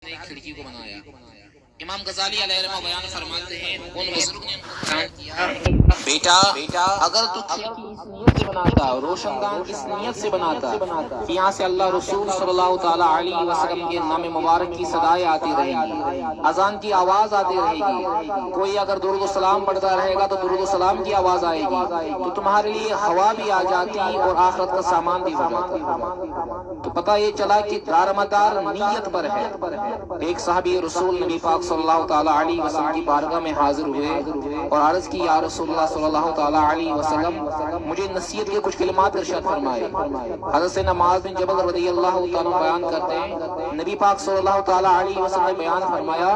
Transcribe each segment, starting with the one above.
نے کھڑکی کو بنایا۔ امام غزالی علیہ الرحمہ بیان فرماتے ہیں ان بزرگ نے بیان کیا، بیٹا اگر تو کھڑکی اس نیت سے بناتا، روشن دان اس نیت سے بناتا کہ یہاں سے اللہ رسول صلی اللہ تعالیٰ علیہ وسلم کے نام مبارک کی صدائیں آتی رہیں گی، اذان کی آواز آتی رہے گی، کوئی اگر درود و سلام پڑھتا رہے گا تو درود و سلام کی آواز آئے گی، تو تمہارے لیے ہوا بھی آ جاتی اور آخرت کا سامان بھی ہو جاتا۔ تو پتہ یہ چلا کہ دارمدار نیت پر ہے۔ ایک صحابی رسول نبی پاک صلی اللہ تعالیٰ علیہ وسلم کی بارگاہ میں حاضر ہوئے اور عرض کی، یا رسول اللہ صلی اللہ تعالیٰ علیہ وسلم، مجھے نصیحت کے کچھ کلمات ارشاد فرمائے۔ حضرت سیدنا معاذ بن جبل رضی اللہ تعالیٰ بیان کرتے ہیں، نبی پاک صلی اللہ تعالیٰ علیہ وسلم نے بیان فرمایا،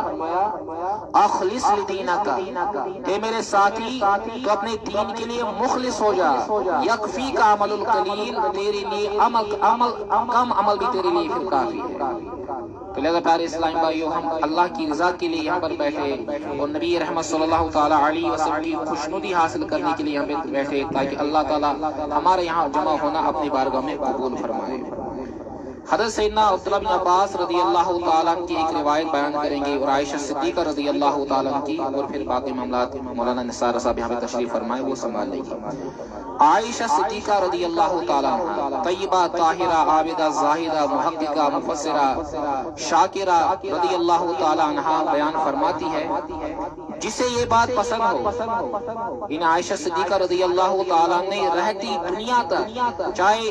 اخلص لدینک، اے میرے ساتھی تو اپنے دین کے لیے مخلص ہو جا، یکفی کا عمل القلیل، تیرے لیے کم عمل بھی تیرے لیے پھر کافی ہے۔ تو لہذا پیارے اسلام بھائیو، ہم اللہ کی رضا کے لیے یہاں پر بیٹھے اور نبی رحمت صلی اللہ تعالیٰ علیہ وسلم کی خوشنودی حاصل کرنے کے لیے یہاں پہ بیٹھے، تاکہ اللہ تعالیٰ ہمارے یہاں جمع ہونا اپنی بارگاہ میں قبول فرمائے۔ حضرت سیدنا عبداللہ بن عباس رضی اللہ تعالیٰ کی ایک روایت بیان کریں گے اور عائشہ صدیقہ رضی اللہ تعالیٰ کی، اور پھر باقی معاملات مولانا نثار صاحب یہاں پہ تشریف فرمائے، وہ سنبھال لیں گے۔ عائشہ صدیقہ رضی اللہ تعالیٰ عنہ، طیبہ طاہرہ عابدہ زاہدہ محققہ مفسرہ شاکرہ رضی اللہ تعالیٰ عنہ بیان فرماتی ہے، جسے یہ بات پسند ہو، ان عائشہ صدیقہ رضی اللہ تعالیٰ نے رہتی دنیا تک، چاہے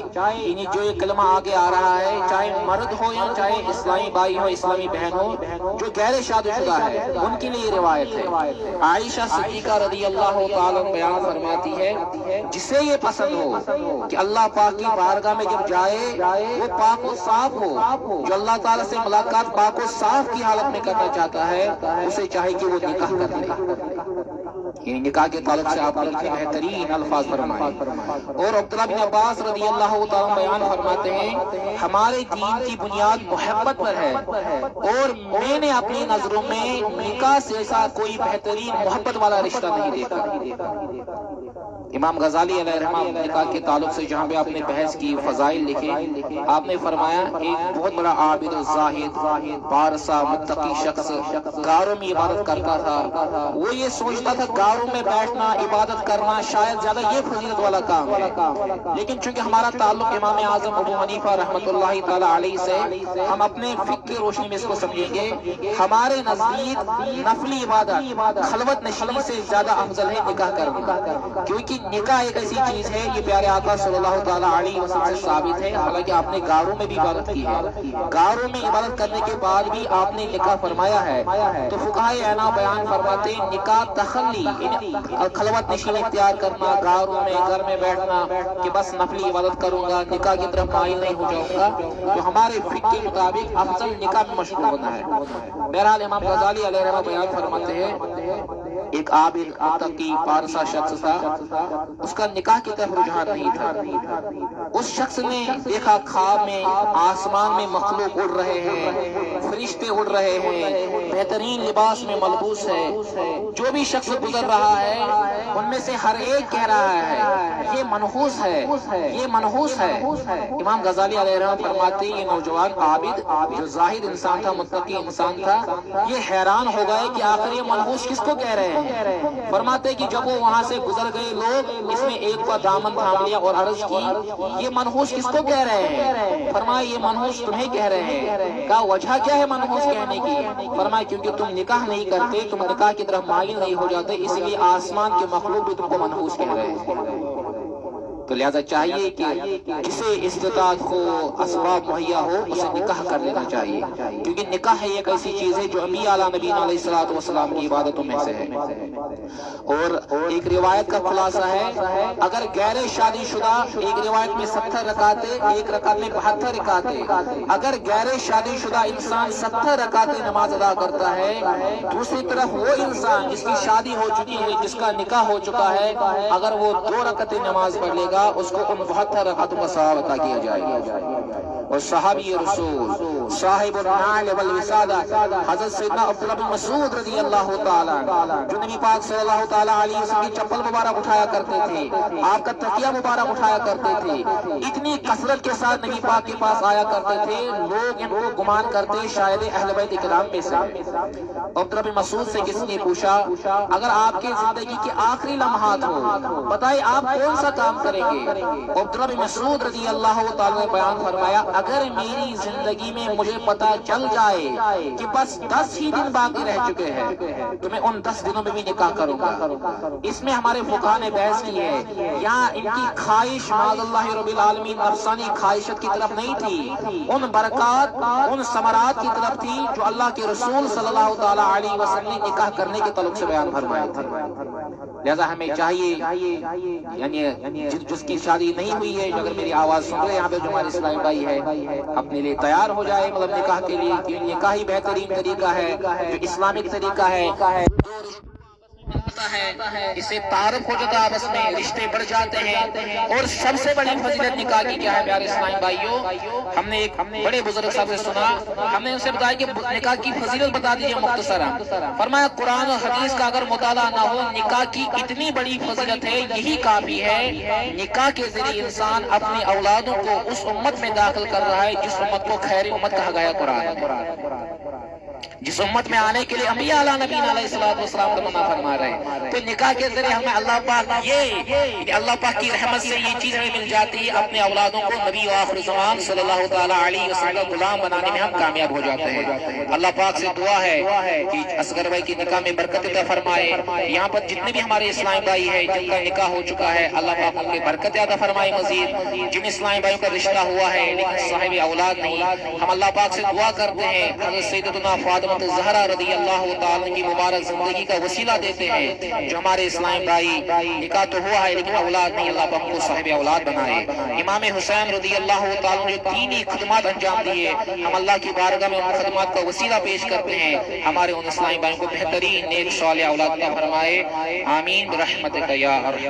جو یہ کلمہ آگے آ رہا ہے، چاہے مرد ہو یا چاہے اسلامی بھائی ہو، اسلامی بہن ہو جو غیر شادی شدہ ہے، ان کے لیے یہ روایت ہے۔ عائشہ صدیقہ رضی اللہ تعالیٰ بیان فرماتی ہے، جسے یہ پسند ہو کہ اللہ پاک کی بارگاہ میں جب جائے وہ پاک و صاف ہو، جو اللہ تعالیٰ سے ملاقات پاک و صاف کی حالت میں کرنا چاہتا ہے، اسے چاہے کہ وہ نکاح کر لے۔ یعنی نکاح کے تعلق سے آپ نے بہترین الفاظ فرمائے۔ اور عبداللہ بن عباس رضی اللہ تعالیٰ بیان فرماتے ہیں، ہمارے دین کی بنیاد محبت پر ہے، اور میں نے اپنی نظروں میں نکاح سے ایسا کوئی بہترین محبت والا رشتہ نہیں دیکھا۔ امام غزالی علیہ الرحمہ نکاح کے تعلق سے جہاں پہ آپ نے بحث کی، فضائل لکھے، آپ نے فرمایا ایک بہت بڑا عابد و زاہد پارسا متقی شخص غاروں میں عبادت کرتا تھا، وہ یہ سوچتا تھا غاروں میں بیٹھنا عبادت کرنا شاید زیادہ یہ فضیلت والا کام ہے، لیکن چونکہ ہمارا تعلق امام اعظم ابو حنیفہ رحمۃ اللہ تعالی علیہ سے، ہم اپنے فقہ کی روشنی میں اس کو سمجھیں گے، ہمارے نزدیک نفلی عبادت خلوت نشینی سے زیادہ افضل ہے نکاح کرنا، کیونکہ نکاح ایک ایسی چیز ہے، یہ پیارے آقا صلی اللہ تعالیٰ علیہ وسلم سے ثابت ہے، حالانکہ آپ نے غاروں میں بھی عبادت کی ہے، غاروں میں عبادت کرنے کے بعد بھی آپ نے نکاح فرمایا ہے۔ تو فقہائے اعناء بیان فرماتے ہیں، نکاح تخلی خلوت نشین اختیار کرنا، غاروں میں گھر میں بیٹھنا کہ بس نفلی عبادت کروں گا، نکاح کی طرف مائل نہیں ہو جاؤں گا، تو ہمارے فقہ کے مطابق افضل نکاح میں مشروع ہونا ہے۔ بہرحال امام غزالی علیہ الرحمہ بیان فرماتے ہیں، ایک عابد متقی پارسا شخص تھا، اس کا نکاح کی طرف رجحان نہیں تھا۔ اس شخص نے دیکھا خواب میں آسمان میں مخلوق اڑ رہے ہیں، فرشتے اڑ رہے ہیں، بہترین لباس میں ملبوس ہے، جو بھی شخص گزر رہا ہے ان میں سے ہر ایک کہہ رہا ہے یہ منحوس ہے، یہ منحوس ہے۔ امام غزالی علیہ الرحمہ فرماتے ہیں، یہ نوجوان عابد جو زاہد انسان تھا، متقی انسان تھا، یہ حیران ہو گئے کہ آخر یہ منحوس کس کو کہہ رہے ہیں۔ فرماتے کہ جب وہ وہاں سے گزر گئے لوگ، اس میں ایک کا دامن تھام لیا اور عرض کی، یہ منحوس کس کو کہہ رہے ہیں؟ فرمایا یہ منحوس تمہیں کہہ رہے ہیں۔ کہا وجہ کیا ہے منحوس کہنے کی؟ فرمایا کیونکہ تم نکاح نہیں کرتے، تم نکاح کی طرف مائل نہیں ہو جاتے، اس لیے آسمان کے مخلوق بھی تم کو منحوس کہہ رہے ہیں۔ تو لہذا چاہیے کہ جسے استطاعت ہو، اسباب مہیا ہو، اسے نکاح کر لینا چاہیے، کیونکہ نکاح ہے ایک ایسی چیز ہے جو انبیاء علیہ نبینا علیہ الصلوۃ والسلام کی عبادتوں میں سے ہے۔ اور ایک روایت کا خلاصہ ہے، اگر غیر شادی شدہ، ایک روایت میں 70 رکعتیں، ایک رکعت میں 72 رکعتیں، اگر غیر شادی شدہ انسان 70 رکعتیں نماز ادا کرتا ہے، دوسری طرف وہ انسان جس کی شادی ہو چکی ہے، جس کا نکاح ہو چکا ہے، اگر وہ 2 رکعتیں نماز پڑھ لے گا، اس کو ان 72 رکعتوں کا ثواب عطا کیا جائے گا۔ اور صحابی رسول صاحب النعل والوسادہ، حضرت سیدنا عبداللہ بن مسعود رضی اللہ تعالیٰ جو نبی پاک صلی اللہ تعالیٰ علیہ وسلم کی چپل مبارک اٹھایا کرتے تھے، آپ کا تکیہ مبارک اٹھایا کرتے تھے، اتنی کثرت کے ساتھ نبی پاک کے پاس آیا کرتے تھے، لوگ ان کو گمان کرتے شاید اہل بیت کرام میں سے۔ عبداللہ بن مسعود سے کسی نے پوچھا اگر آپ کے زندگی کے آخری لمحات ہو بتائیں آپ کون سا کام کریں گے؟ عبداللہ بن مسعود رضی اللہ تعالیٰ نے بیان فرمایا اگر میری زندگی میں مجھے پتا چل جائے کہ بس 10 ہی دن باقی رہ چکے ہیں تو میں ان 10 دنوں میں بھی نکاح کروں گا۔ اس میں ہمارے فقہاء نے بحث کی ہے، یہاں ان کی خواہش معاذ اللہ رب العالمین نفسانی خواہشت کی طرف نہیں تھی، ان برکات ان ثمرات کی طرف تھی جو اللہ کے رسول صلی اللہ تعالیٰ علیہ وسلم نے نکاح کرنے کے تعلق سے بیان فرمایا تھا۔ لہذا ہمیں چاہیے یعنی جس کی شادی نہیں ہوئی ہے اگر میری آواز سن رہے یہاں پہ جو ہمارے اسلامی بھائی ہے اپنے لیے تیار ہو جائے مطلب نکاح کے لیے، کہ نکاح ہی بہترین طریقہ ہے جو اسلامک طریقہ ہے، اس سے تعارف ہو جاتا ہے، آپس میں رشتے بڑھ جاتے ہیں۔ اور سب سے بڑی فضیلت نکاح کی کیا ہے پیارے اسلامی بھائیوں؟ ہم نے ایک بڑے بزرگ صاحب سے سنا، ہم نے ان سے بتایا کہ نکاح کی فضیلت بتا دیجئے مختصرا۔ فرمایا قرآن و حدیث کا اگر مطالعہ نہ ہو نکاح کی اتنی بڑی فضیلت ہے، یہی کافی ہے نکاح کے ذریعے انسان اپنی اولادوں کو اس امت میں داخل کر رہا ہے جس امت کو خیر امت کہا گیا قرآن، جس امت میں آنے کے لیے انبیاء علیہ نبینا علیہ السلام کا منع فرما رہے ہیں۔ تو نکاح کے ذریعے ہمیں اللہ پاک کی رحمت سے یہ چیز ہمیں مل جاتی ہے، اپنے اولادوں کو نبی و آخر زمان صلی اللہ تعالیٰ علیہ وسلم کا غلام بنانے میں ہم کامیاب ہو جاتے ہیں۔ اللہ پاک سے دعا ہے کہ اصغر بھائی کی نکاح میں برکت عطا فرمائے، یہاں پر جتنے بھی ہمارے اسلامی بھائی ہیں جن کا نکاح ہو چکا ہے اللہ پاک ان کے برکت عطا فرمائے، مزید جن اسلامی بھائیوں کا رشتہ ہوا ہے لیکن صاحب اولاد نہیں، ہم اللہ پاک سے دعا کرتے ہیں حضرت سیدتنا فاطمہ زہرا رضی اللہ تعالیٰ کی مبارک زندگی کا وسیلہ دیتے ہیں جو ہمارے اسلامی بھائی نکاح تو ہوا ہے لیکن اولاد نہیں، اللہ پاک کو صاحب اولاد بنائے۔ امام حسین رضی اللہ تعالیٰ جو دینی خدمات انجام دیے، ہم اللہ کی بارگاہ میں ان خدمات کا وسیلہ پیش کرتے ہیں، ہمارے ان اسلامی بھائیوں کو بہترین نیک صالح اولاد عطا فرمائے، آمین برحمتک یا ارحم